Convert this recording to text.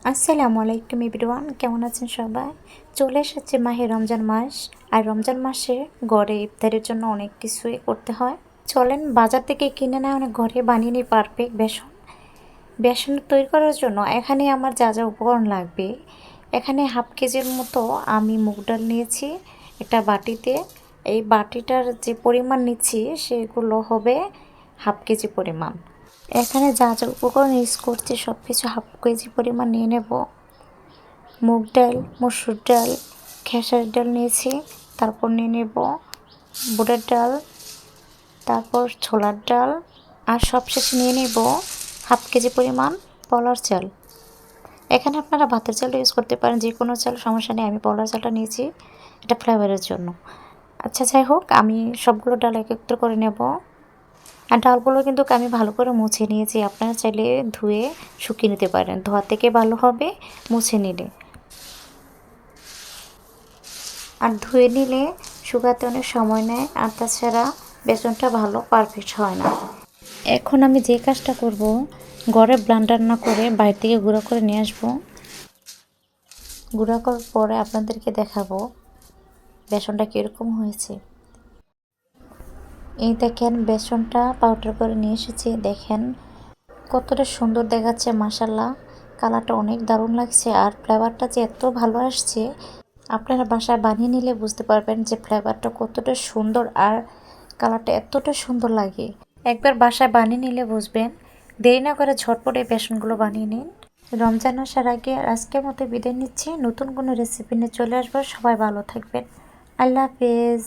আসসালামু আলাইকুম এভরিওয়ান, কেমন আছেন সবাই? চলে এসেছে মাহে রমজান মাস। আর রমজান মাসে ঘরে ইফতারের জন্য অনেক কিছুই করতে হয়। চলেন বাজার থেকে কিনে না অনেক ঘরে বানিয়ে নিই পারফেক্ট বেসন তৈরি করার জন্য এখানে আমার যা যা উপকরণ লাগবে, এখানে হাফ কেজির মতো আমি মুগ ডাল নিয়েছি একটা বাটিতে। এই বাটিটার যে পরিমাণ নিচ্ছি সেগুলো হবে হাফ কেজি পরিমাণ। এখানে যা যা উপকরণ ইউজ করছি সব কিছু হাফ কেজি পরিমাণ নিয়ে নেব। মুগ ডাল, মসুর ডাল, খেসার ডাল নিয়েছি, তারপর নিয়ে নেব বুটের ডাল, তারপর ছোলার ডাল, আর সবশেষে নিয়ে নেব হাফ কেজি পরিমাণ পলার চাল। এখানে আপনারা ভাতের চাল ইউজ করতে পারেন, যে কোনো চাল সমস্যা নেই, আমি পলার চালটা নিয়েছি এটা ফ্লেভারের জন্য। আচ্ছা যাই হোক, আমি সবগুলো ডাল একত্র করে নেব। আর ডালগুলো কিন্তু আমি ভালো করে মুছে নিয়েছি, আপনারা চাইলে ধুয়ে শুকিয়ে নিতে পারেন, ধোয়া থেকে ভালো হবে মুছে নিলে। আর ধুয়ে নিলে শুকাতে অনেক সময় নেয়, আর তাছাড়া বেসনটা ভালো পারফেক্ট হয় না। এখন আমি যে কাজটা করব, ঘরে ব্লেন্ডার না করে বাইরে থেকে গুঁড়া করে নিয়ে আসবো। গুঁড়া করার পরে আপনাদেরকে দেখাবো বেসনটা কীরকম হয়েছে। এই দেখেন বেসনটা পাউডার করে নিয়ে এসেছি, দেখেন কতটা সুন্দর দেখাচ্ছে, মাশাল্লাহ কালারটা অনেক দারুণ লাগছে, আর ফ্লেভারটা যে এত ভালো আসছে আপনারা বাসায় বানিয়ে নিলে বুঝতে পারবেন যে ফ্লেভারটা কতটা সুন্দর আর কালারটা এতটা সুন্দর লাগে। একবার বাসায় বানিয়ে নিলে বুঝবেন। দেরি না করে ঝটপট এই বেসনগুলো বানিয়ে নিন। রমজান আসার আগে আজকের মতো বিদায় নিচ্ছি, নতুন কোনো রেসিপি নিয়ে চলে আসবো। সবাই ভালো থাকবেন, আল্লাহ হাফেজ।